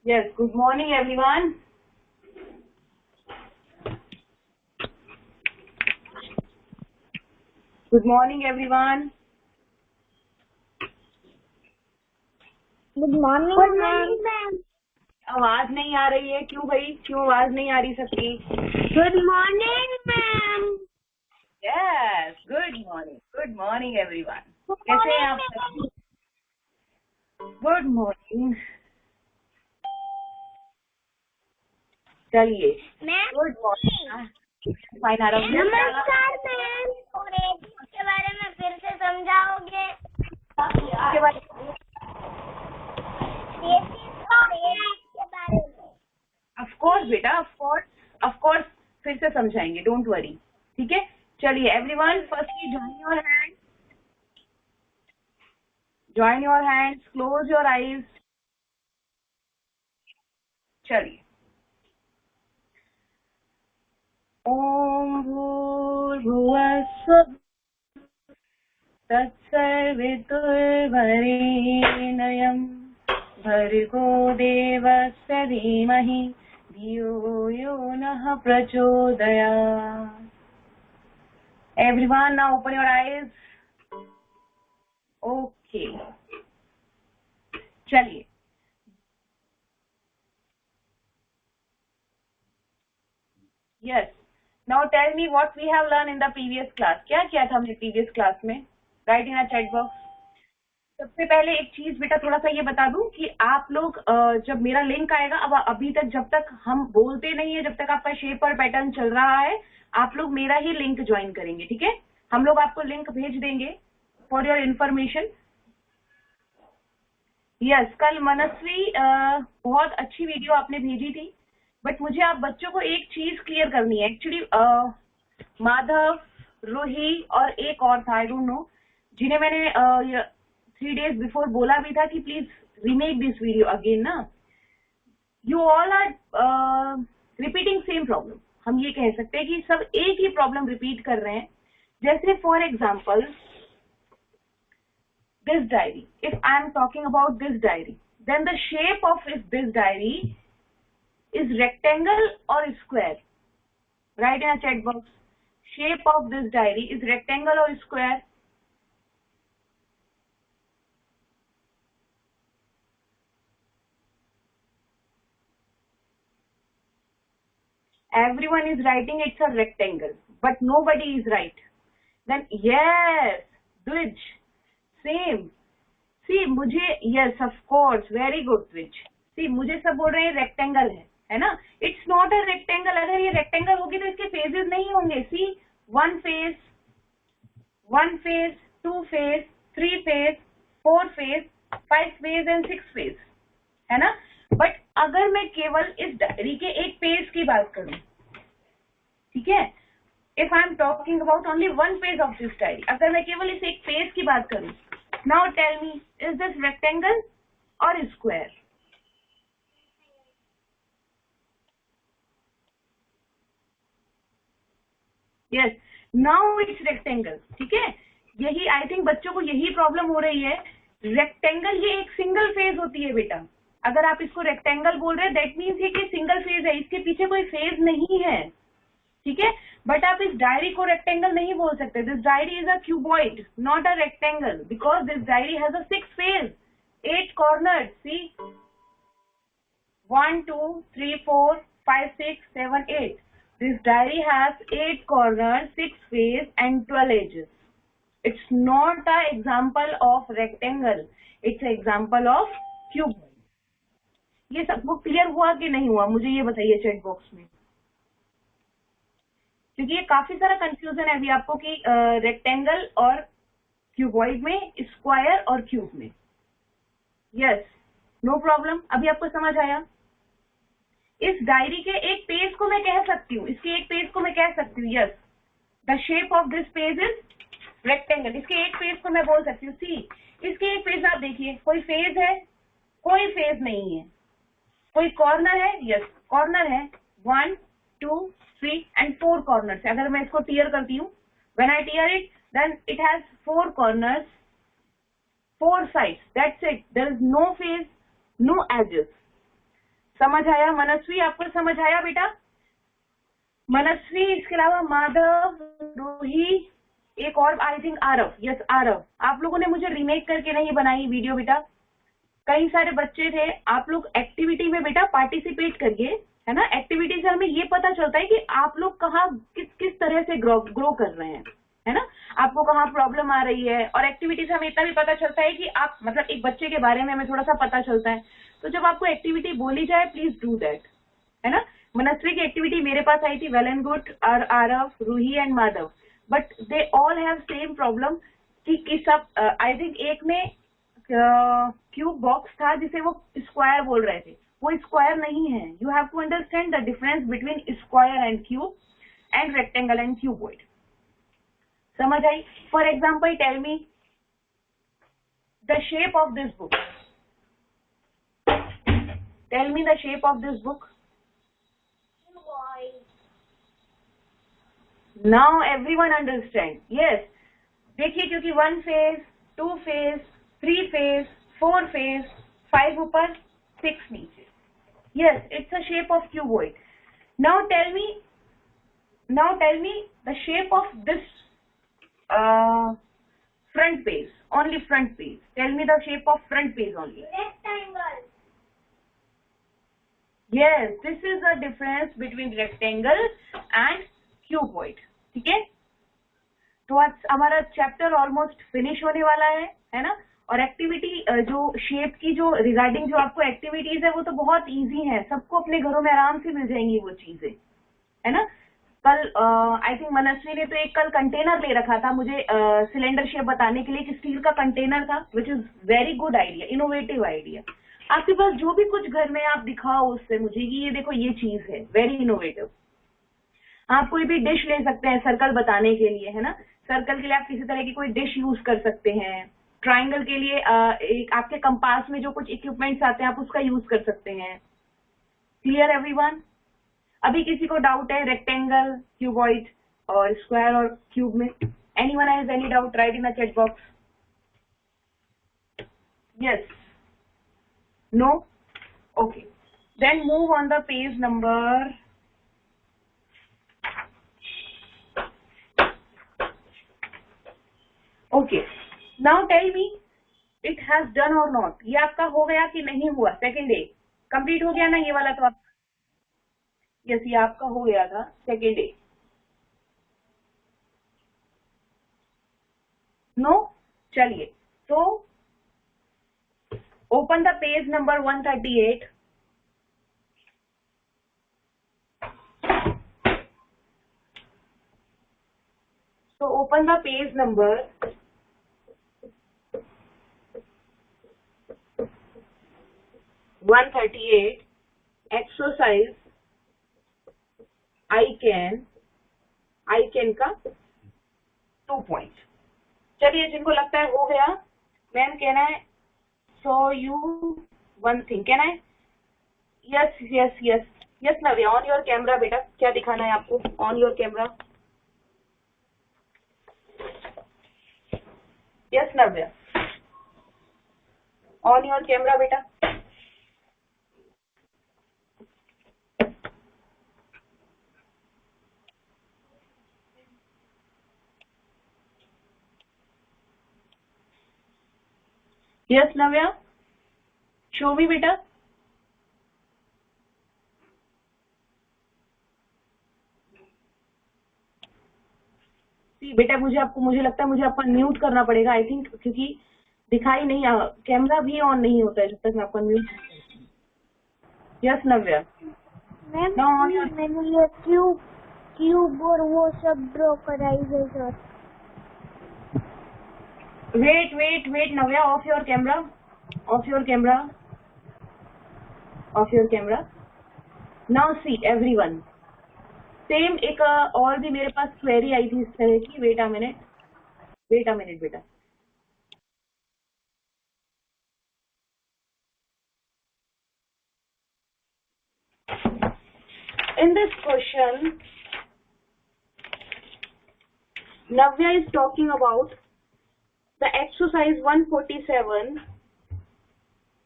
Yes, good morning everyone. Good morning everyone. Good morning ma'am. आवाज नहीं आ रही है, क्यों भाई? क्यों आवाज नहीं आ रही सबकी? Good morning ma'am. Yes, good morning everyone. कैसे हैं आप सब? Good morning. चलिए, गुड मॉर्निंग। नमस्कार मैम। और एक के बारे में फिर से समझाओगे? के बारे में? के बारे में। Of course बेटा, of course फिर से समझाएंगे, डोंट वरी। ठीक है, चलिए everyone, firstly join your hands, close your eyes. चलिए, ओम भूर्भुवस्सुः तत्सवितुर्वरेण्यं भर्गो देवस्य धीमहि धियो यो नः प्रचोदयात्. Everyone, now open your eyes. Okay. चलिए, yes. Now tell me what we have learned in the previous class. क्या किया था हमने previous class में? Write in a chat box. सबसे पहले एक चीज बेटा थोड़ा सा ये बता दूं कि आप लोग जब मेरा लिंक आएगा, अब अभी तक जब तक हम बोलते नहीं है, जब तक आपका शेप और पैटर्न चल रहा है, आप लोग मेरा ही लिंक ज्वाइन करेंगे. ठीक है, हम लोग आपको लिंक भेज देंगे फॉर योर इन्फॉर्मेशन. यस, कल मनस्वी बहुत अच्छी वीडियो आपने भेजी थी, बट मुझे आप बच्चों को एक चीज क्लियर करनी है. एक्चुअली माधव, रूही और एक और था, आई डोंट नो, जिन्हें मैंने 3 days बिफोर बोला भी था कि please remake this video again ना. You all are repeating same problem. हम ये कह सकते हैं कि सब एक ही प्रॉब्लम रिपीट कर रहे हैं. जैसे for example this diary. If I am talking about this diary, then the shape of this diary is rectangle or square? Write in a chat box. Shape of this diary is rectangle or square? Everyone is writing it's a rectangle, but nobody is right. Then yes, Dwij, same. See, मुझे yes, of course, very good Dwij. See, मुझे सब बोल रहे हैं rectangle है ना? It's not a rectangle. अगर ये रेक्टेंगल होगी तो इसके फेजेस नहीं होंगे. सी, 1 phase, 2 phase, 3 phase, 4 phase, 5 phase and 6 phase, है ना? बट अगर मैं केवल इस डायरी के एक पेज की बात करूं, ठीक है, if I am talking about only 1 page of this diary, अगर मैं केवल इस एक पेज की बात करूं, now tell me, is this rectangle or square? Yes, now it's rectangle. ठीक है, यही आई थिंक बच्चों को यही प्रॉब्लम हो रही है. रेक्टेंगल ये एक सिंगल फेज होती है बेटा. अगर आप इसको रेक्टेंगल बोल रहे हैं, दैट मीन्स ये कि सिंगल फेज है, इसके पीछे कोई फेज नहीं है. ठीक है, बट आप इस डायरी को रेक्टेंगल नहीं बोल सकते. This diary is a cuboid, not a rectangle, because this diary has a 6 face, 8 corner. See, 1 2 3 4 5 6 7 8. This diary has 8 corners, 6 face and 12 edges. It's not an example of rectangle. It's an example of cube. ये सबको clear हुआ कि नहीं हुआ? मुझे ये बताइए chat box में, क्योंकि ये काफी सारा कंफ्यूजन है अभी आपको कि रेक्टेंगल और क्यूबॉइड में, स्क्वायर और क्यूब में. Yes, no problem. अभी आपको समझ आया? इस डायरी के एक पेज को मैं कह सकती हूँ, इसके एक पेज को मैं कह सकती हूँ, yes, the shape of this page is rectangle. इसके एक पेज को मैं बोल सकती हूँ. सी, इसके एक पेज आप देखिए, कोई फेज है? कोई फेज नहीं है. कोई कॉर्नर है? यस, कॉर्नर है. 1 2 3 एंड 4 कॉर्नर है. अगर मैं इसको टीयर करती हूँ, when I tear it, then it has 4 corners, 4 sides, that's it. There is no face, no edges. समझ आया? मनस्वी आपको समझ आया बेटा? मनस्वी, इसके अलावा माधव, रूही, एक और I think Aarav. Yes Aarav, आप लोगों ने मुझे रीमेक करके नहीं बनाई वीडियो बेटा। कई सारे बच्चे थे, आप लोग एक्टिविटी में बेटा पार्टिसिपेट करिए, है ना। एक्टिविटी से हमें ये पता चलता है कि आप लोग कहाँ किस किस तरह से ग्रो कर रहे हैं, है ना। आपको कहाँ प्रॉब्लम आ रही है, और एक्टिविटी से हमें इतना भी पता चलता है कि आप मतलब एक बच्चे के बारे में हमें थोड़ा सा पता चलता है। तो जब आपको एक्टिविटी बोली जाए प्लीज डू दैट, है ना। मनस्वी की एक्टिविटी मेरे पास आई थी, well and good, Aarav, Roohi and Madhav, but they all have same problem कि सब आई थिंक एक में क्यूब बॉक्स था जिसे वो स्क्वायर बोल रहे थे, वो स्क्वायर नहीं है। You have to understand the difference between square and cube and rectangle and cuboid. समझ आई? For example tell me the shape of this book, tell me the shape of this book. Now everyone understand? Yes, देखिए, क्योंकि 1 phase, 2 phase, 3 phase, 4 phase, 5 ऊपर, 6 नीचे। Yes, it's a shape of cuboid. Now tell me the shape of this front page, only front page. Tell me the shape of front page only. Rectangle. Yes, this is the difference between rectangle and cuboid. ठीक है? तो आज हमारा chapter almost finish होने वाला है ना। और एक्टिविटी जो शेप की जो रिगार्डिंग जो आपको एक्टिविटीज है वो तो बहुत इजी है, सबको अपने घरों में आराम से मिल जाएंगी वो चीजें, है ना। कल आई थिंक मनस्वी ने तो एक कल कंटेनर ले रखा था मुझे सिलेंडर शेप बताने के लिए कि स्टील का कंटेनर था, which is very good idea, innovative idea. आपके पास जो भी कुछ घर में आप दिखाओ उससे मुझे कि ये देखो ये चीज है, वेरी इनोवेटिव। आप कोई भी डिश ले सकते हैं सर्कल बताने के लिए, है ना। सर्कल के लिए आप किसी तरह की कोई डिश यूज कर सकते हैं। ट्राइंगल के लिए एक आपके कंपास में जो कुछ इक्विपमेंट्स आते हैं आप उसका यूज कर सकते हैं। Clear everyone? अभी किसी को डाउट है रेक्टेंगल, क्यूबॉइड और स्क्वायर और क्यूब में? Anyone has any doubt? Write in the chat box. Yes, no, okay, then move on the page number okay. Now tell me it has done और not. ये आपका हो गया कि नहीं हुआ? सेकेंड डे कंप्लीट हो गया ना ये वाला? तो आप यस, ये आपका हो गया था सेकेंड डे। नो, चलिए, तो ओपन द पेज नंबर 138। तो open the page number 138, exercise I can का 2 पॉइंट। चलिए, जिनको लगता है हो गया, मैम कहना है सो यू वन थिंग, कहना है yes yes yes yes. Navya, on your camera बेटा, क्या दिखाना है आपको? On your camera. Yes Navya, on your camera बेटा। यस नव्या, शो मी बेटा। बेटा मुझे लगता है मुझे आपको म्यूट करना पड़ेगा आई थिंक, क्योंकि दिखाई नहीं, कैमरा भी ऑन नहीं होता है जब तक मैं आपको म्यूट। यस नव्या, मैंने ये क्यूब और वो सब ड्रॉ कराई है sir. Wait Navya, off your camera, off your camera, off your camera. Now see everyone, same एक और भी मेरे पास क्वेरी आई थी इस तरह की। वेट अ मिनट बेटा। In this question, Navya is talking about the exercise 147,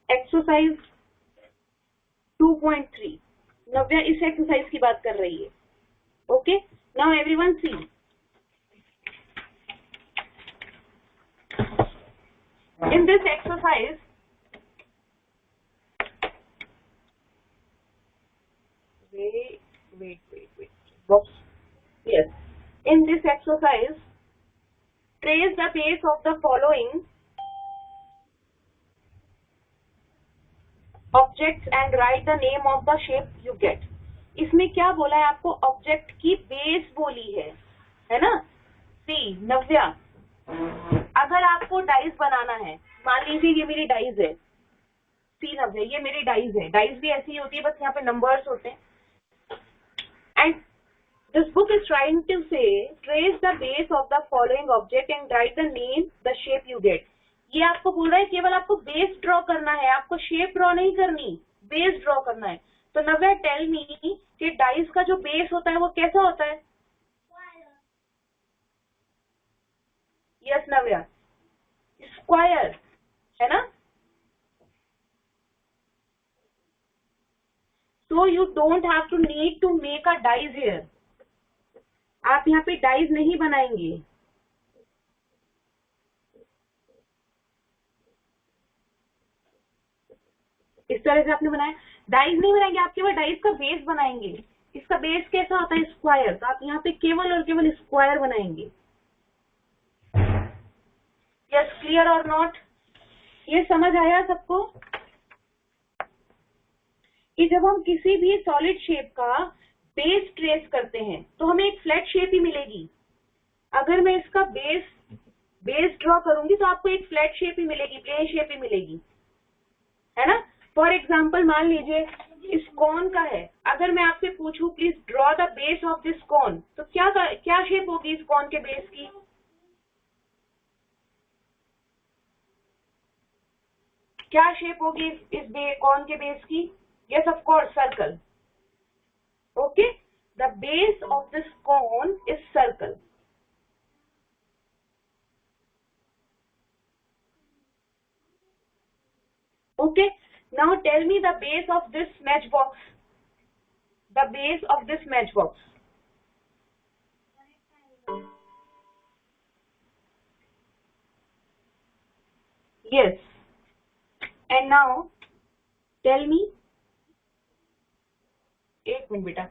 exercise 2.3. Navya इस एक्सरसाइज की बात कर रही है. Okay, now everyone see. In this exercise, wait. Box. Yes. In this exercise, trace the base of the following objects and write the name of the shape you get. इसमें क्या बोला है आपको? ऑब्जेक्ट की बेस बोली है ना? सी नव्या, अगर आपको डाइस बनाना है, मान लीजिए ये मेरी डाइस है. सी नव्या, ये मेरी डाइस है. डाइस भी ऐसी ही होती है, बस यहाँ पे नंबर्स होते हैं. And this book is trying to say trace the base of the following object and write the name the shape you get. ये आपको बोल रहा है केवल आपको बेस ड्रॉ करना है, आपको शेप ड्रॉ नहीं करनी, बेस ड्रॉ करना है. तो नव्या टेल मी कि डाइस का जो बेस होता है वो कैसा होता है? यस नव्या, स्क्वायर है ना? So you don't have to need to make a dice here. आप यहाँ पे डाइस नहीं बनाएंगे. इस तरह से आपने बनाया, डाइस नहीं बनाएंगे, आप केवल डाइस का बेस बनाएंगे. इसका बेस कैसा होता है? स्क्वायर. तो आप यहाँ पे केवल और केवल स्क्वायर बनाएंगे. यस, क्लियर और नॉट? ये समझ आया सबको कि जब हम किसी भी सॉलिड शेप का बेस ट्रेस करते हैं तो हमें एक फ्लैट शेप ही मिलेगी. अगर मैं इसका बेस ड्रॉ करूंगी तो आपको एक फ्लैट शेप ही मिलेगी, प्लेन शेप ही मिलेगी, है ना? फॉर एग्जाम्पल मान लीजिए इस कॉन का है. अगर मैं आपसे पूछूं please draw the base of this cone, तो क्या शेप होगी इस कॉन के बेस की? क्या शेप होगी इस कॉन के बेस की? Yes, of course, circle. Okay, the base of this cone is circle. Okay, now tell me the base of this matchbox. The base of this matchbox. Yes. And now tell me. एक minute बेटा.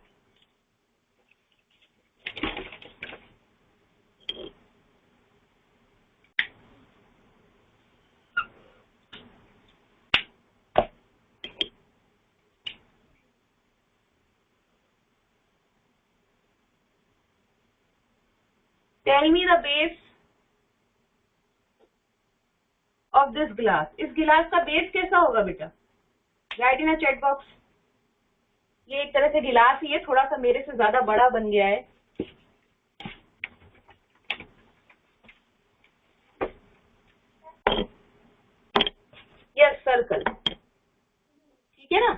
Tell me the base of this glass. इस गिलास का base कैसा होगा बेटा? Right in a chat box. ये एक तरह से गिलास ही है, थोड़ा सा मेरे से ज्यादा बड़ा बन गया है. Yes, circle. ठीक है ना?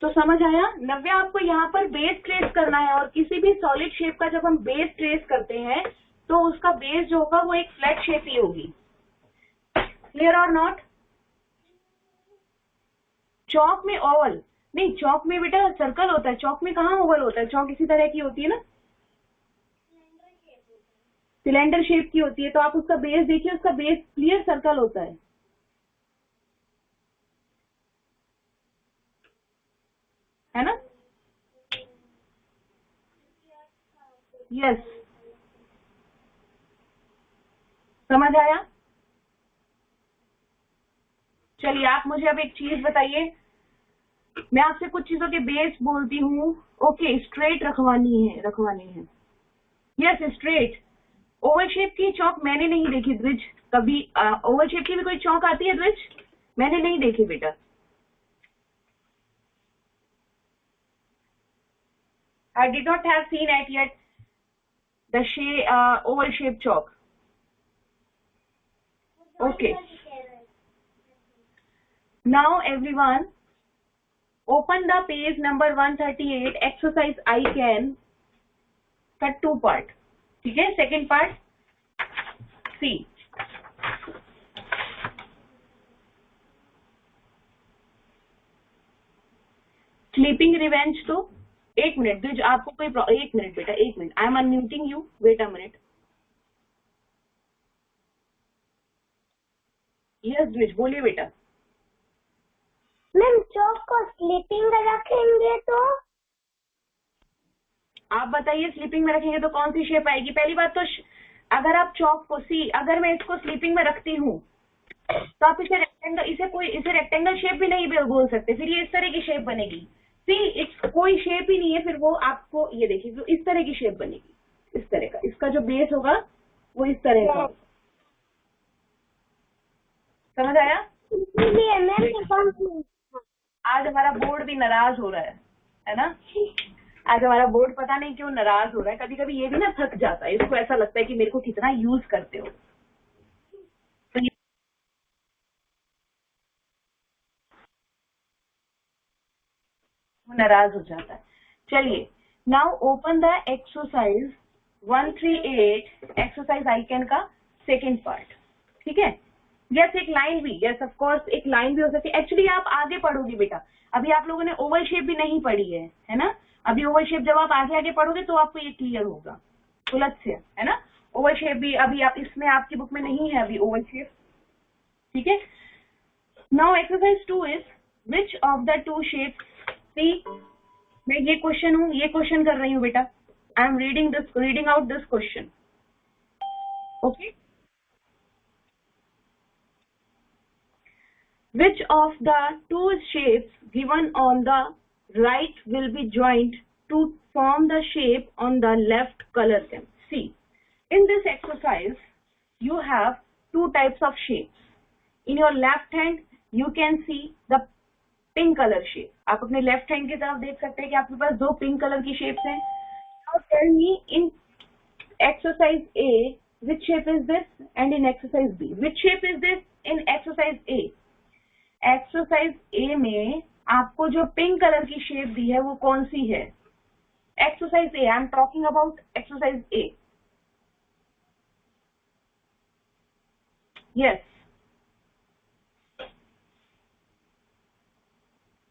तो समझ आया? नव्या, आपको यहाँ पर बेस ट्रेस करना है, और किसी भी सॉलिड शेप का जब हम बेस ट्रेस करते हैं तो उसका बेस जो होगा वो एक फ्लैट शेप ही होगी. क्लियर और नॉट? चौक में ओवल नहीं, चौक में बेटा सर्कल होता है. चौक में कहाँ ओवल होता है? चौक इसी तरह की होती है ना, सिलेंडर शेप की होती है. तो आप उसका बेस देखिए, उसका बेस क्लियर सर्कल होता है ना? यस, समझ आया? चलिए आप मुझे अब एक चीज बताइए. मैं आपसे कुछ चीजों के बेस बोलती हूँ. ओके, स्ट्रेट रखवानी है. Yes, straight. ओवल शेप की चौक मैंने नहीं देखी द्विज कभी. ओवल शेप की भी कोई चौक आती है द्विज? मैंने नहीं देखी बेटा. I did not have seen at yet the oval shape chalk. Okay. Now everyone, open the page number 138. Exercise I can cut 2 part. ठीक है? Second part. See. Sleeping revenge तो 1 मिनट द्विज, आपको कोई 1 मिनट बेटा, 1 minute, I am unmuting you, wait a minute. Yes Dwij बोलिए बेटा। Ma'am चौक को स्लीपिंग में रखेंगे तो आप बताइए स्लीपिंग में रखेंगे तो कौन सी शेप आएगी? पहली बात तो अगर आप चौक को अगर मैं इसको स्लीपिंग में रखती हूँ तो आप इसे रेक्टेंगल, इसे रेक्टेंगल शेप भी नहीं बोल सकते, फिर ये इस तरह की शेप बनेगी। कोई शेप ही नहीं है, फिर वो आपको ये देखिए तो इस तरह की शेप बनेगी, इस तरह का, इसका जो बेस होगा वो इस तरह का। समझ आया? इसलिए मैम आज हमारा बोर्ड भी नाराज हो रहा है ना? आज हमारा बोर्ड पता नहीं क्यों नाराज हो रहा है। कभी कभी ये भी ना थक जाता है, इसको ऐसा लगता है कि मेरे को कितना यूज करते हो, तो वो नाराज हो जाता है। चलिए, now open the exercise 138, exercise icon का सेकेंड पार्ट। ठीक है? यस, एक लाइन भी, यस ऑफ कोर्स एक लाइन भी हो सकती है। एक्चुअली आप आगे पढ़ोगे बेटा, अभी आप लोगों ने ओवल शेप भी नहीं पढ़ी है ना? अभी ओवल शेप जब आप आगे आगे पढ़ोगे तो आपको ये क्लियर होगा, पुलत्स्य, है ना? ओवल शेप भी अभी आप इसमें आपकी बुक में नहीं है अभी ओवल शेप। ठीक है? Now exercise 2 is which of the two shapes, see मैं ये क्वेश्चन कर रही हूँ बेटा, I am reading out this question. Okay, which of the two shapes given on the right will be joined to form the shape on the left? Color them. See, in this exercise you have two types of shapes. In your left hand you can see the pink color shape. आप अपने left hand की तरफ देख सकते हैं कि आपके पास दो पिंक कलर की शेप्स हैं। Now tell me, in exercise A which shape is this, and in exercise B which shape is this? In exercise A, exercise A में आपको जो पिंक कलर की शेप दी है वो कौन सी है? Exercise A, I am talking about exercise A. Yes,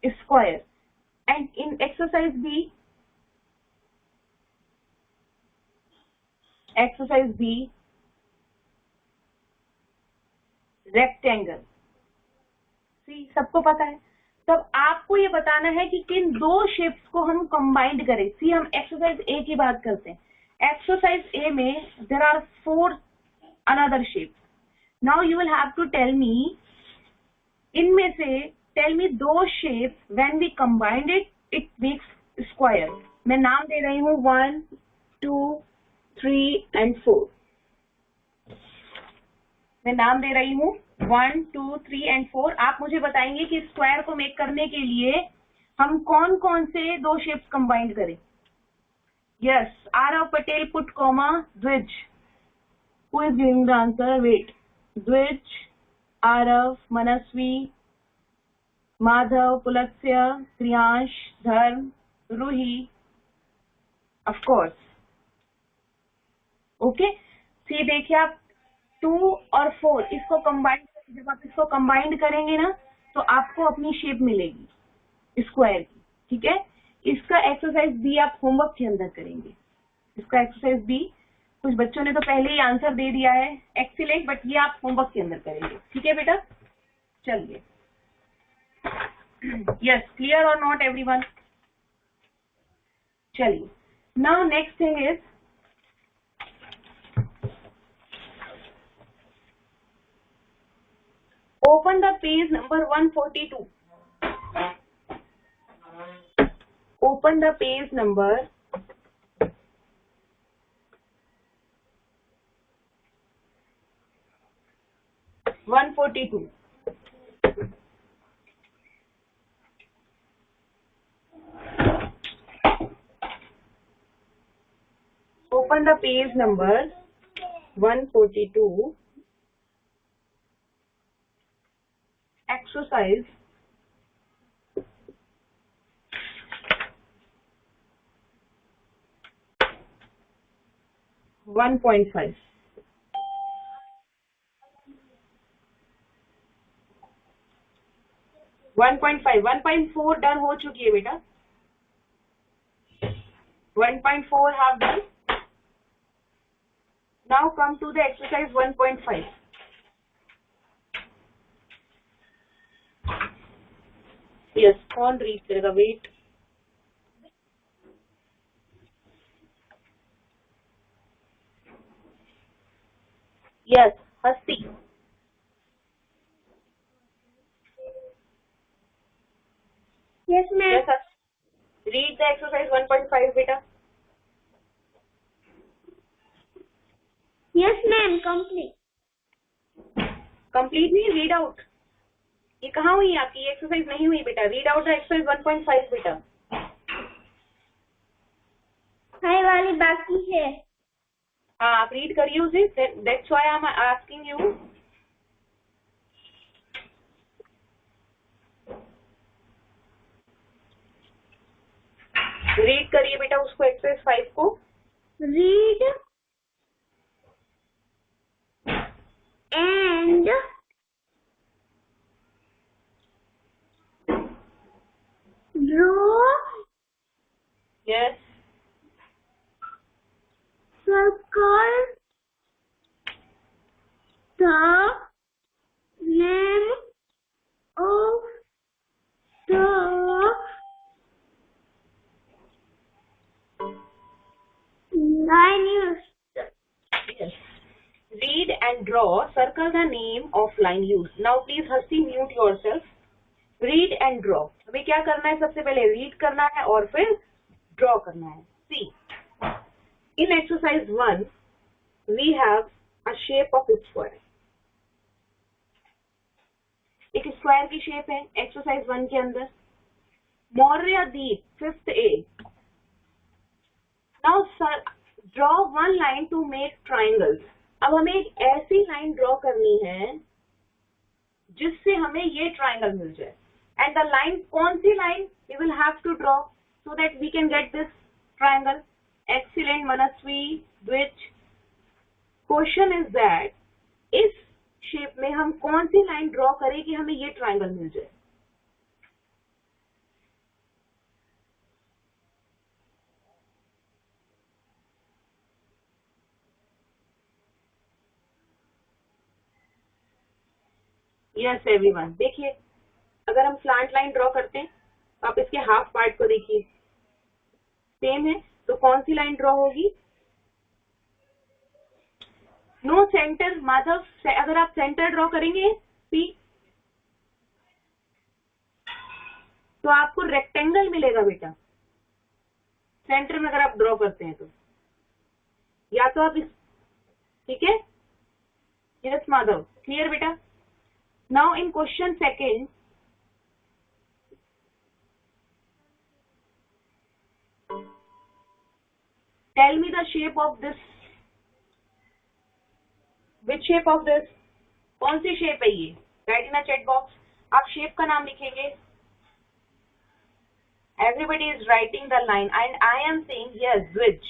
square. And in exercise B, exercise B rectangle. सबको पता है। तब आपको ये बताना है कि किन दो शेप्स को हम कंबाइंड करें। सी, हम एक्सरसाइज ए की बात करते हैं। एक्सरसाइज ए में there are 4 another shapes. Now you will have to tell me, इनमें से टेल मी दो shapes when we combined it makes square. मैं नाम दे रही हूँ 1, 2, 3 and 4। मैं नाम दे रही हूँ 1, 2, 3 and 4। आप मुझे बताएंगे कि स्क्वायर को मेक करने के लिए हम कौन कौन से दो शेप्स कंबाइंड करें। Yes, Aarav Patel put comma Dwij. Who is giving the answer? Wait, Dwij, Aarav, Manasvi, Madhav, Pulatsya, Priyansh, Dharm, Ruhi, of course. Okay, see देखिए आप 2 और 4 इसको कंबाइंड, जब आप इसको कंबाइंड करेंगे ना तो आपको अपनी शेप मिलेगी स्क्वायर की। ठीक है? इसका एक्सरसाइज बी आप होमवर्क के अंदर करेंगे। इसका एक्सरसाइज बी कुछ बच्चों ने तो पहले ही आंसर दे दिया है, एक्सीलेंट, बट ये आप होमवर्क के अंदर करेंगे। ठीक है बेटा? चलिए, यस, क्लियर और नॉट एवरीवन? चलिए, now next thing is, open the page number 142. Open the page number 142. Open the page number 142. Exercise 1.5. 1.5, 1.4 done हो चुकी है बेटा। 1.4 have done. Now come to the exercise 1.5. Yes, कौन रीड करेगा? Wait. Yes, Hasti. Yes, ma'am. Yes, Hasti. Read the exercise 1.5, beta. Yes, ma'am. Complete. Complete नहीं, read out. ये कहाँ हुई आपकी? ये एक्सरसाइज नहीं हुई बेटा. Read out the exercise 1.5 बेटा. हाय वाली बाकी है. हाँ, आप रीड करिए उसे. That's why I'm asking you. Read करिए बेटा उसको, एक्सरसाइज 5 को. Read and draw Yes. circle the name of the line used. Yes. Read and draw. Circle the name of line used. Now please Hasti mute yourself. Read and draw. हमें क्या करना है? सबसे पहले रीड करना है और फिर ड्रॉ करना है. See, in exercise 1 we have a shape of a square. एक स्क्वायर की शेप है एक्सरसाइज 1 के अंदर. मौर्यदीप 5th A. Now sir, draw one line to make triangles. अब हमें एक ऐसी लाइन ड्रॉ करनी है जिससे हमें ये ट्राइंगल मिल जाए. एंड द लाइन, कौन सी line we will have to draw so that we can get this triangle? Excellent Manasvi Dwij. Question is that इस शेप में हम कौन सी लाइन ड्रॉ करें कि हमें ये ट्राइंगल मिल जाए? यस एवरीवन, देखिए अगर हम स्लैंट लाइन ड्रॉ करते हैं तो आप इसके हाफ पार्ट को देखिए, सेम है. तो कौन सी लाइन ड्रॉ होगी? No centre Madhav. अगर आप सेंटर ड्रॉ करेंगे पी तो आपको रेक्टेंगल मिलेगा बेटा. सेंटर में अगर आप ड्रॉ करते हैं तो या तो आप इस, ठीक है. यस माधव, क्लियर बेटा. Now in question second, tell me the shape of this. Which shape of this? कौन सी शेप है ये? Write in a chat box. आप शेप का नाम लिखेंगे. Everybody is writing the line and I am saying yes, which?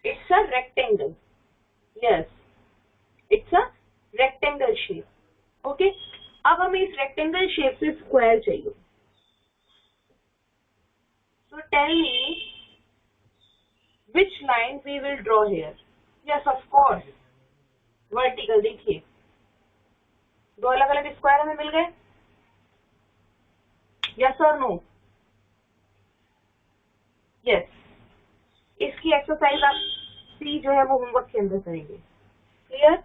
It's a rectangle. Yes, it's a rectangle shape. Okay. अब हमें इस rectangle shape से square चाहिए. So tell me which line we will draw here. Yes, of course. Vertical. देखिए दो अलग अलग square हमें मिल गए. Yes or no? Yes. इसकी एक्सरसाइज आप सी जो है वो होमवर्क के अंदर करेंगे. क्लियर?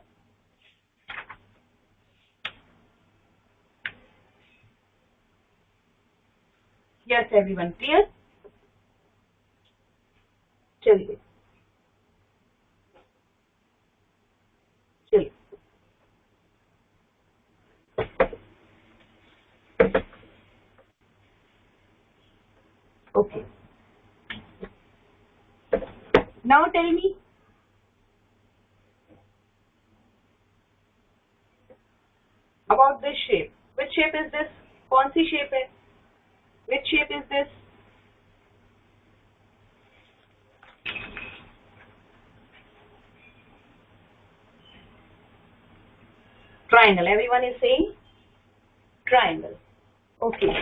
Yes everyone, clear? चलिए चलिए. Okay. Now tell me, about this shape. Which shape is this? कौन सी shape है? Which shape is this? Triangle. Everyone is saying triangle. Okay.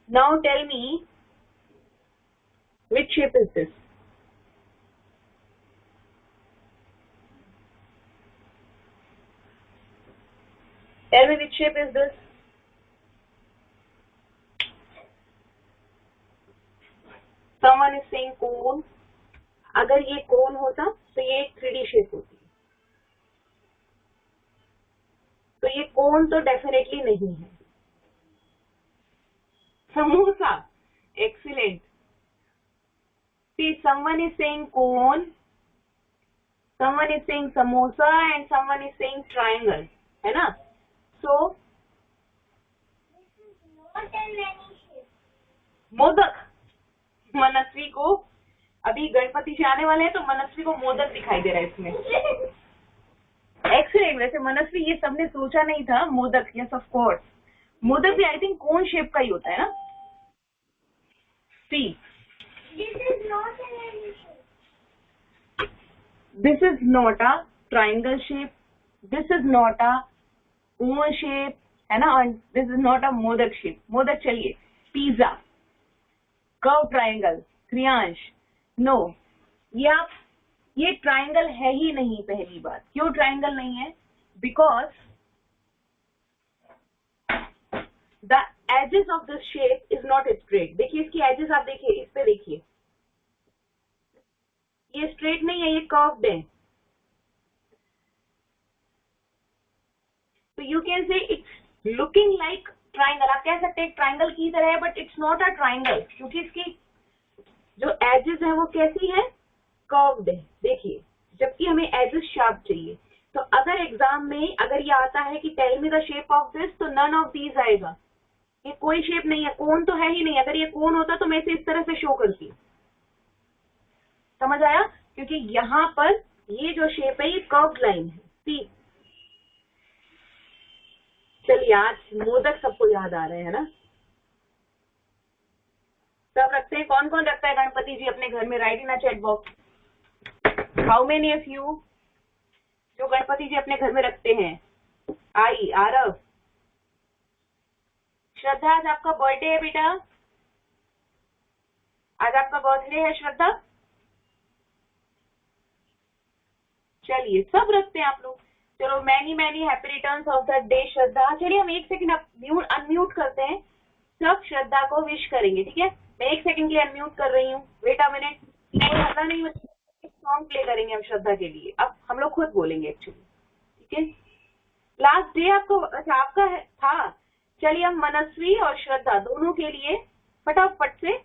Now tell me, which shape is this? Tell me which shape is this? Someone is saying cone. अगर ये कोन होता तो ये एक 3D shape होती. तो ये कोन तो डेफिनेटली नहीं है. Samosa. Excellent. See, someone is saying cone, someone is saying samosa, and someone is saying triangle, है ना? So, मोदक. मनस्वी को अभी गणपति जी आने वाले हैं तो मनस्वी को मोदक दिखाई दे रहा है इसमें. एक्सीलेंट. वैसे मनस्वी ये सबने सोचा नहीं था. Modak, yes of course. Modak भी आई थिंक कोन शेप का ही होता है ना. सी, this is not a triangle shape, this is not a cone shape, है ना. and this is not a modak shape. Modak चलिए. Pizza, curve triangle, Triyansh. No, ये ट्राइंगल है ही नहीं. पहली बात, क्यों ट्राइंगल नहीं है? Because the edges of this shape is not straight. देखिए इसकी एजेस आप देखिए, इस पे देखिए, ये स्ट्रेट नहीं है, ये कर्व्ड है. तो you can say it's looking like triangle. आप कह सकते हैं ट्राइंगल की तरह है, but it's not a triangle, क्योंकि इसकी जो एजेस है वो कैसी है? कर्व्ड है. देखिए, जबकि हमें एजेस शार्प चाहिए. तो अगर एग्जाम में अगर ये आता है कि tell me the shape of this, तो नन ऑफ दीज आएगा. ये कोई शेप नहीं है. कोन तो है ही नहीं. अगर ये कोन होता तो मैं इसे इस तरह से शो करती. समझ आया? क्योंकि यहाँ पर ये जो शेप है ये कर्व्ड लाइन है. सी, चलिए आज मोदक सबको याद आ रहे हैं ना. सब रखते हैं. कौन कौन रखता है गणपति जी अपने घर में? Right in a chat box. How many of you जो गणपति जी अपने घर में रखते हैं? आई, आरव, श्रद्धा. आज आपका बर्थडे है बेटा. आज आपका बर्थडे है श्रद्धा. चलिए सब रखते हैं आप लोग. चलो, many many happy returns of the day Shraddha. चलिए हम एक सेकंड अनम्यूट करते हैं. सब श्रद्धा को विश करेंगे. ठीक है, मैं एक सेकंड के लिए अनम्यूट कर रही हूँ. Wait a minute. हल्ला नहीं, सॉन्ग प्ले करेंगे हम श्रद्धा के लिए. अब हम लोग खुद बोलेंगे एक्चुअली. ठीक है, लास्ट डे आपको, अच्छा आपका है था. चलिए हम मनस्वी और श्रद्धा दोनों के लिए फटाफट से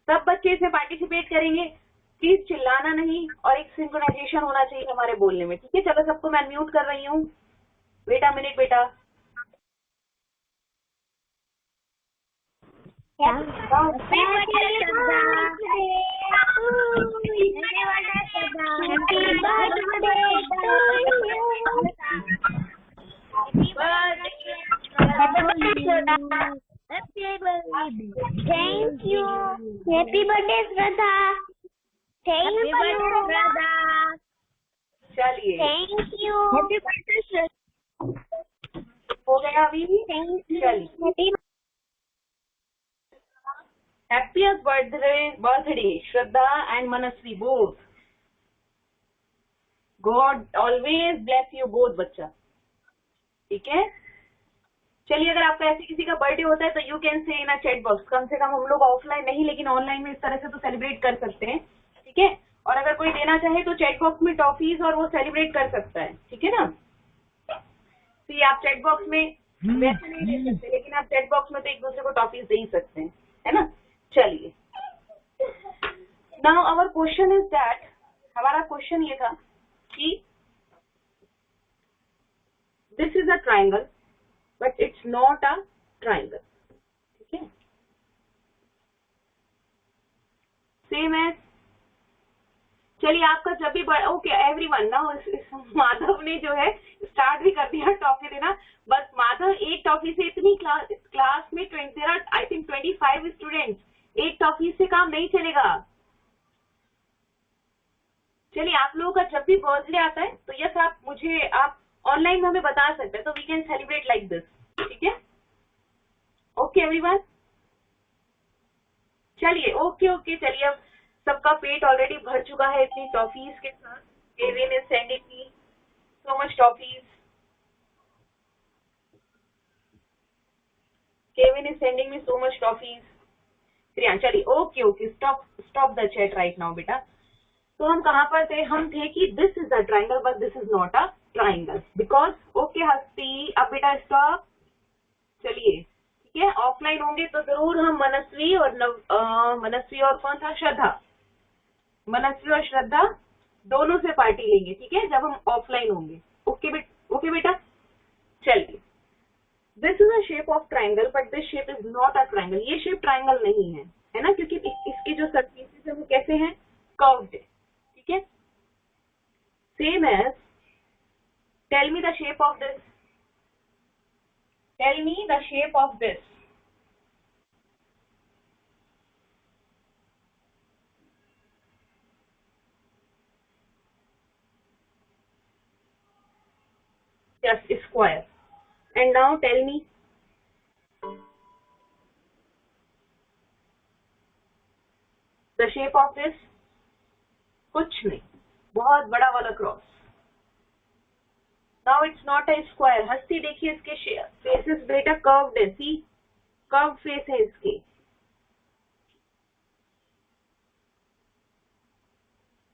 सब बच्चे इसमें पार्टिसिपेट करेंगे. प्लीज चिल्लाना नहीं, और एक सिंक्रोनाइजेशन होना चाहिए हमारे बोलने में. ठीक है, चलो सबको मैं अनम्यूट कर रही हूँ. वेट अ मिनट बेटा. Thank you. Happy birthday Shraddha. Thank you Shraddha. चलिए thank you. Happy birthday Shraddha. हो गया अभी. चलिए, happiest birthday Shraddha and Manasvi both. God always bless you both बच्चा. ठीक है, चलिए अगर आपका ऐसे किसी का बर्थडे होता है तो you can say in a chat box. कम से कम हम लोग ऑफलाइन नहीं लेकिन ऑनलाइन में इस तरह से तो सेलिब्रेट कर सकते हैं. ठीक है, और अगर कोई देना चाहे तो चैट बॉक्स में टॉफीज और वो सेलिब्रेट कर सकता है. ठीक है ना. तो आप चैट बॉक्स में वैसे नहीं दे सकते, लेकिन आप चैट बॉक्स में तो एक दूसरे को टॉफीज दे ही सकते हैं, है ना. चलिए, now our question is that, हमारा क्वेश्चन ये था कि this is a triangle but it's not a triangle. ठीक है, सेम है. चलिए आपका जब भी ओके एवरीवन ना, माधव ने जो है स्टार्ट भी कर दिया टॉफी देना. बस माधव, एक टॉफी से इतनी क्लास में 20 आई थिंक 25 स्टूडेंट्स, एक टॉफी से काम नहीं चलेगा. चलिए आप लोगों का जब भी बर्थडे आता है तो यस आप ऑनलाइन में हमें बता सकते हैं, तो we can celebrate like this. ठीक है, ओके एवरीवन. चलिए ओके. चलिए अब सबका पेट ऑलरेडी भर चुका है इतनी टॉफीज के साथ. Kevin is sending me so much toffees. Kevin is sending me so much trophies. चलिए okay stop the chat right now बेटा. तो हम कहाँ पर थे? हम थे कि this is a triangle but this is not a triangle because okay हस्ती. अब बेटा स्टॉप. चलिए ठीक है, ऑफलाइन होंगे तो जरूर हम मनस्वी और कौन था, श्रद्धा. मनस्वी और श्रद्धा दोनों से पार्टी लेंगे, ठीक है, जब हम ऑफलाइन होंगे. ओके बेटा. चलिए, this is a shape of triangle but this shape is not a triangle. ये शेप ट्राइंगल नहीं है ना, क्योंकि इसकी जो सरफेसेस है वो कैसे हैं, कर्व्ड है. ठीक है, same as tell me the shape of this. Tell me the shape of this. just square. And now tell me the shape of this. कुछ नहीं, बहुत बड़ा वाला cross. Now it's not a square. हस्ती देखिए इसके फेसेस बेटा curved है. सी कर्व फेस है इसके.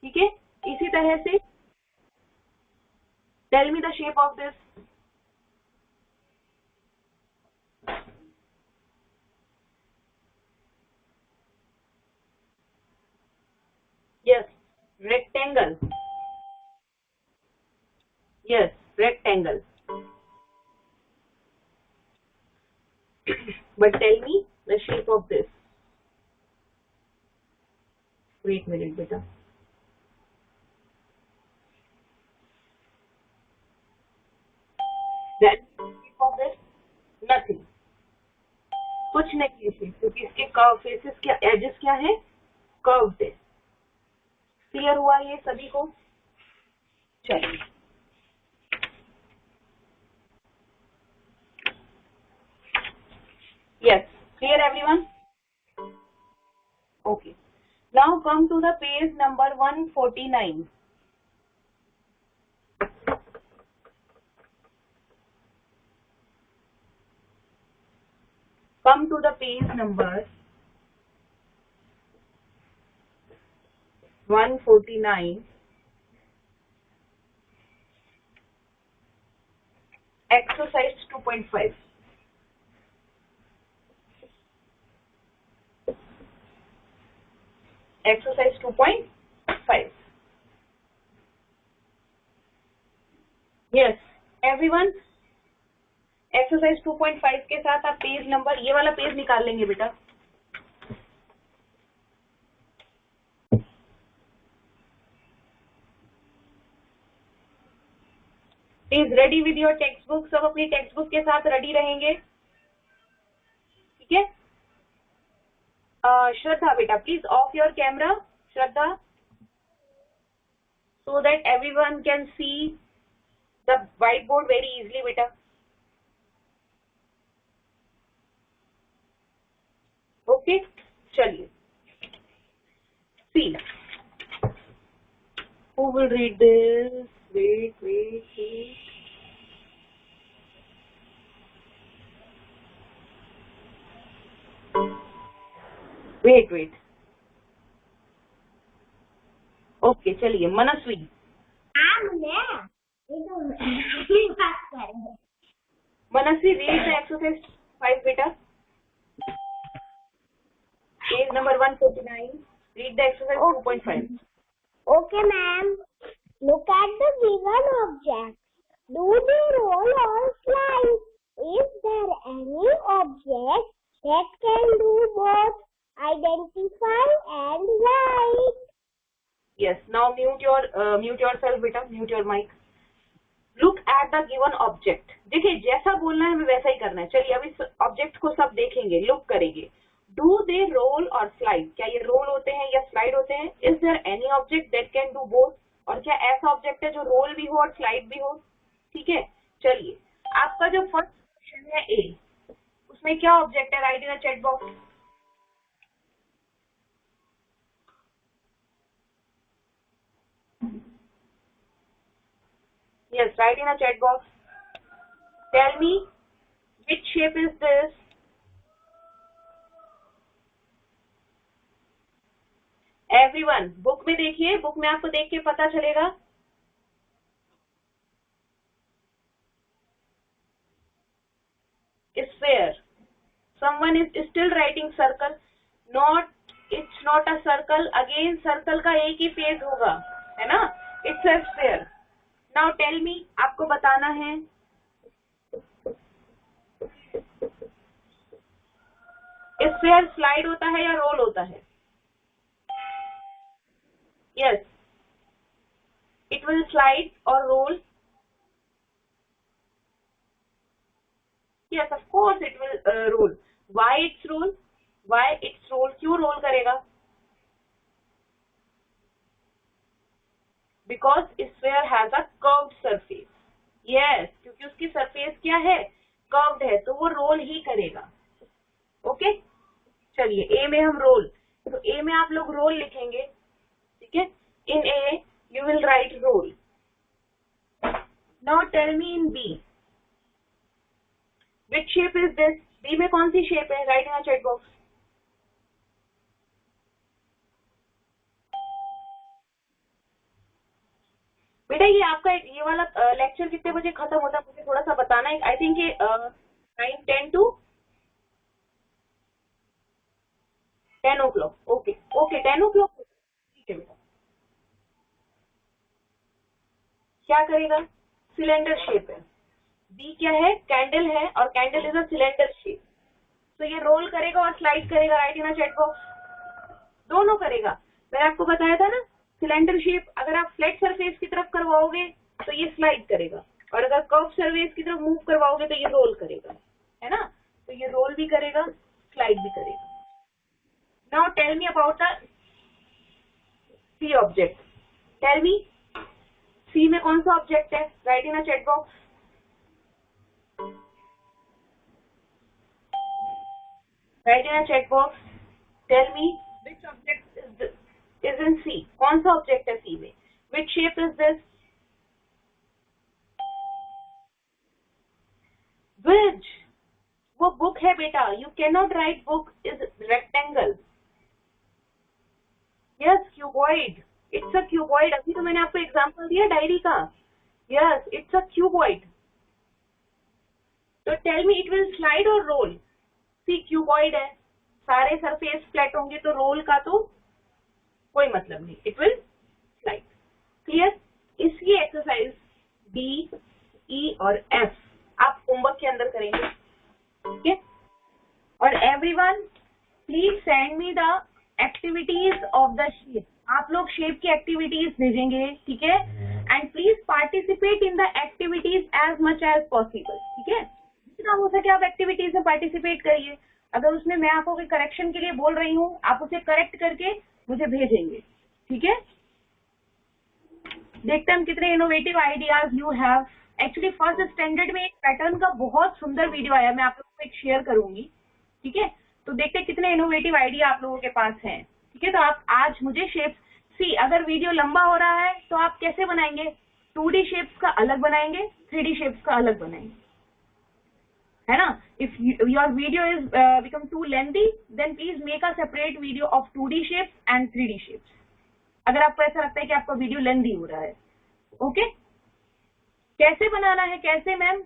ठीक है, इसी तरह से tell me the shape of this. Yes, rectangle. Yes, rectangle. But tell me the shape of this. Wait a minute बेटा. That shape of this, nothing. कुछ नहीं है क्योंकि इसके कर्व फेसेस क्या, एजेस क्या है, कर्व्ड है. क्लियर हुआ ये सभी को? चलिए, yes, clear everyone? Okay, now come to the page number 149. Come to the page number 149. Exercise 2.5. Exercise 2.5. Yes, everyone. Exercise 2.5 के साथ आप पेज नंबर, ये वाला पेज निकाल लेंगे बेटा. Please ready with your text book. सब अपनी टेक्स्ट बुक के साथ रेडी रहेंगे, ठीक है. श्रद्धा बेटा please of your camera. Shraddha, so that everyone can see the whiteboard very easily बेटा. ओके, चलिए. See, who will read this? Wait. Okay, चलिए. मनस्वी. मनस्वी, read the exercise 5 बेटा. Page number 149. Read the exercise 2.5. Okay, ma'am. Look at the given object. Do they roll or slide? Is there any object that can do both? Identify and write. Yes. Now mute yourself बेटा. Mute your mic. Look at the given object. देखिए, जैसा बोलना है हमें वैसा ही करना है. चलिए, अब इस ऑब्जेक्ट को सब देखेंगे, लुक करेंगे. Do they roll or slide? क्या ये रोल होते हैं या स्लाइड होते हैं? Is there any object that can do both? और क्या ऐसा ऑब्जेक्ट है जो रोल भी हो और स्लाइड भी हो? ठीक है, चलिए. आपका जो फर्स्ट क्वेश्चन है ए, उसमें क्या ऑब्जेक्ट है? Write in the chat box. Yes, write in a chat box. Tell me which shape is this? Everyone, book में देखिए, बुक में आपको देख के पता चलेगा। Sphere. Someone is still writing circle. Not, it's not a circle. Again circle का एक ही फेज होगा, है ना? It's a sphere. Now tell me, आपको बताना है स्फीयर स्लाइड होता है या रोल होता है? Yes, it will slide or roll. Yes, of course it will roll. Why it's roll? Why it's roll? क्यों रोल करेगा? Because sphere has a curved surface. Yes, क्योंकि उसकी सरफेस क्या है? कर्व्ड है, तो वो रोल ही करेगा। ओके, चलिए ए में हम रोल, तो ए में आप लोग रोल लिखेंगे, ठीक है? In A you will write roll. Now tell me in B, which shape is this? B में कौन सी शेप है? Write in a chat box. बेटा ये आपका ये वाला लेक्चर कितने बजे खत्म होता है, मुझे थोड़ा सा बताना है। आई थिंक ये 9:10 to 10 o'clock। Okay okay, 10 o'clock, ठीक है बेटा। क्या करेगा? सिलेंडर शेप है, बी क्या है? कैंडल है, और candle is a cylinder shape. तो ये रोल करेगा और स्लाइड करेगा। Right in a chat box, दोनों करेगा। मैंने आपको बताया था ना, सिलेंडर शेप अगर आप फ्लैट सरफेस की तरफ करवाओगे तो ये स्लाइड करेगा, और अगर कर्व सरफेस की तरफ मूव करवाओगे तो ये रोल करेगा, है ना? तो ये रोल भी करेगा, स्लाइड भी करेगा। Now tell me about the C object. Tell me, C में कौन सा ऑब्जेक्ट है? Write in a chat box. Write in a chat box, tell me which object is in C? कौन सा ऑब्जेक्ट है C में? Which shape is this? Bridge. वो book है बेटा। You cannot write book is rectangle. Yes, cuboid. It's a cuboid. अभी तो मैंने आपको एग्जाम्पल दिया डायरी का। Yes, it's a cuboid. तो tell me it will slide or roll? See, cuboid है, सारे सरफेस फ्लैट होंगे तो रोल का तो कोई मतलब नहीं, इट विल स्लाइड। क्लियर? इसकी एक्सरसाइज डी, ई और एफ आप होमवर्क के अंदर करेंगे, ठीक है? और everyone please send me the activities of the shape. आप लोग शेप की एक्टिविटीज भेजेंगे, ठीक है? And please participate in the activities as much as possible, ठीक है? जितना हो सके आप एक्टिविटीज में पार्टिसिपेट करिए। अगर उसमें मैं आपको कोई करेक्शन के लिए बोल रही हूँ, आप उसे करेक्ट करके मुझे भेजेंगे, ठीक है? देखते हैं हम कितने innovative ideas you have. Actually first standard में एक पैटर्न का बहुत सुंदर वीडियो आया, मैं आप लोगों को एक शेयर करूंगी, ठीक है? तो देखते हैं कितने इनोवेटिव आइडिया आप लोगों के पास हैं, ठीक है? तो आप आज मुझे शेप्स, सी अगर वीडियो लंबा हो रहा है तो आप कैसे बनाएंगे? 2D शेप्स का अलग बनाएंगे, 3D शेप्स का अलग बनाएंगे, है ना? If your video is become too lengthy then please make a separate video of 2D shapes and 3D shapes, अगर आपको ऐसा लगता है कि आपका वीडियो लेंथी हो रहा है। ओके, कैसे बनाना है? कैसे मैम?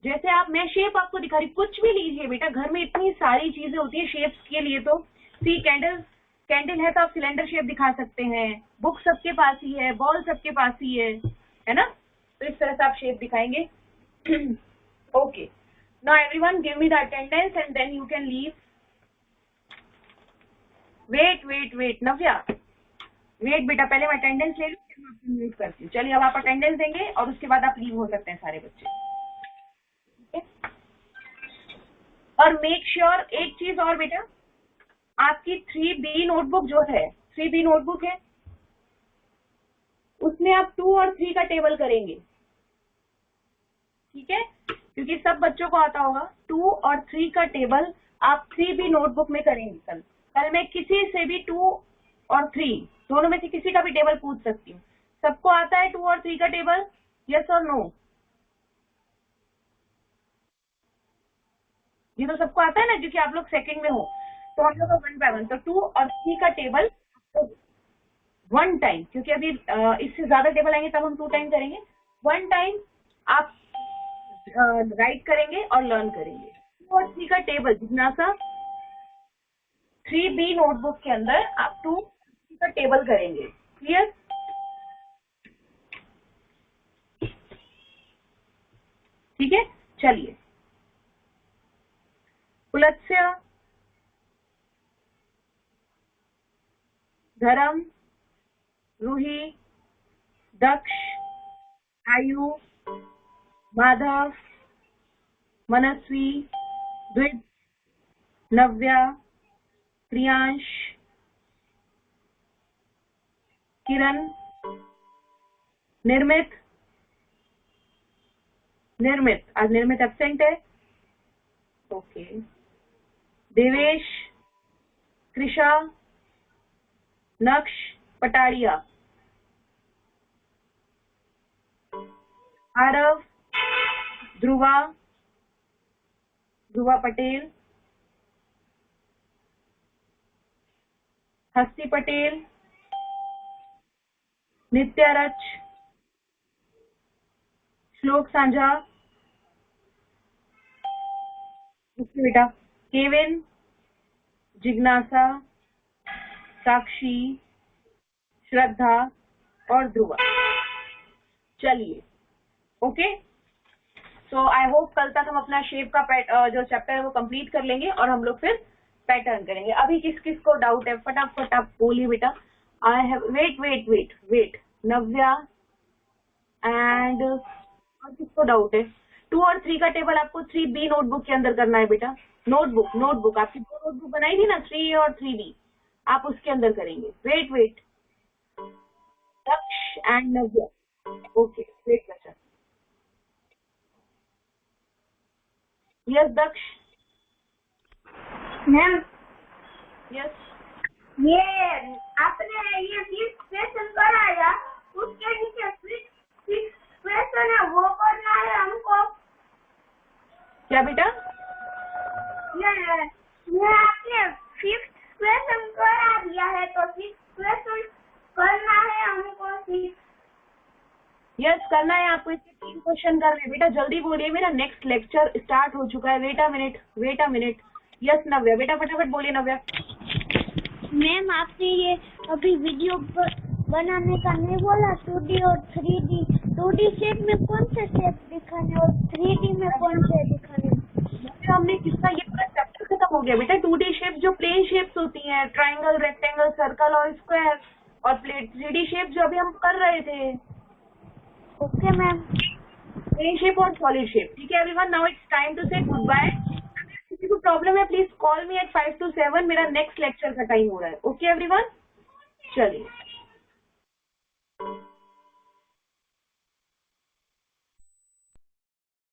जैसे आप, मैं शेप आपको दिखा रही, कुछ भी लीजिए बेटा, घर में इतनी सारी चीजें होती है शेप्स के लिए। तो सी कैंडल, कैंडल है तो आप सिलेंडर शेप दिखा सकते हैं, बुक सबके पास ही है, बॉल सबके पास ही है ना? तो इस तरह से आप शेप दिखाएंगे। Okay, now everyone give me the attendance and then you can leave. Wait Navya, wait बेटा, पहले मैं अटेंडेंस ले लूँ, फिर मैं आपको म्यूट करती हूँ। चलिए अब आप अटेंडेंस देंगे और उसके बाद आप लीव हो सकते हैं सारे बच्चे, ठीक है? और मेक श्योर एक चीज और बेटा, आपकी 3B नोटबुक जो है, 3B नोटबुक है, उसमें आप 2 और 3 का टेबल करेंगे, ठीक है? क्योंकि सब बच्चों को आता होगा। 2 और 3 का टेबल आप 3B नोटबुक में करेंगे। कल मैं किसी से भी 2 और 3 दोनों में से किसी का भी टेबल पूछ सकती हूँ। सबको आता है 2 और 3 का टेबल? यस और नो? ये तो सबको आता है ना, क्योंकि आप लोग सेकंड में हो। तो हम लोग 1 by 1, तो 2 और 3 का टेबल 1 टाइम, क्योंकि अभी इससे ज्यादा टेबल आएंगे तब हम 2 टाइम करेंगे। 1 टाइम आप राइट करेंगे और लर्न करेंगे। 2 और 3 का टेबल जिज्ञासा 3B नोटबुक के अंदर आप 2 का टेबल करेंगे। क्लियर? ठीक है, चलिए। पुलत्स्य, धर्म, रूही, दक्ष, आयु, माधव, मनस्वी, द्विज, नव्या, प्रियांश, किरण, निर्मित, आज निर्मित एब्सेंट है। ओके। देवेश, कृषा, नक्श, पटाड़िया, आरव, ध्रुवा पटेल, हस्ती पटेल, नित्यारच, श्लोक सांझा, बेटा केविन, जिज्ञासा, साक्षी, श्रद्धा और ध्रुवा। चलिए, ओके। सो आई होप कल तक हम अपना शेप का जो चैप्टर है वो कंप्लीट कर लेंगे और हम लोग फिर पैटर्न करेंगे। अभी किस किस को डाउट है फटाफट आप बोलिए बेटा। I have wait Navya and और किसको डाउट है? 2 और 3 का टेबल आपको 3B नोटबुक के अंदर करना है बेटा। नोटबुक आपकी 2 नोटबुक बनाई थी ना, 3A और 3B, आप उसके अंदर करेंगे। Wait Daksh and Navya. Okay, wait बच्चा। यस दक्ष। मैम यस, ये आपने ये 6 क्वेश्चन कराया, उसके नीचे 6 क्वेश्चन है वो करना है हमको। क्या बेटा? ये आपने 5th क्वेश्चन करा दिया है तो 6 क्वेश्चन करना है हमको। 6 यस करना है आपको। इसके 3 क्वेश्चन करने हैं बेटा, जल्दी बोलिए, मेरा नेक्स्ट लेक्चर स्टार्ट हो चुका है। Wait a minute. Yes Navya, बेटा फटाफट बोलिए नव्या। मैम आपने ये अभी वीडियो बनाने का नहीं बोला, 2D और 3D। 2D शेप में कौन से शेप दिखाने और 3D में कौन से दिखाने? हमने किसका ये पूरा चैप्टर खत्म हो गया बेटा। 2D शेप जो प्लेन शेप्स होती हैं, ट्राइंगल, रेक्टेंगल, सर्कल और स्क्वायर, और प्लेट 3D शेप जो अभी हम कर रहे थे। Okay ma'am. प्लेन शेप और सॉलिड शेप। ठीक है everyone, now it's time to say goodbye. किसी को प्रॉब्लम है please call me at 5 to 7, मेरा नेक्स्ट लेक्चर का टाइम हो रहा है। ओके एवरीवन, चलिए।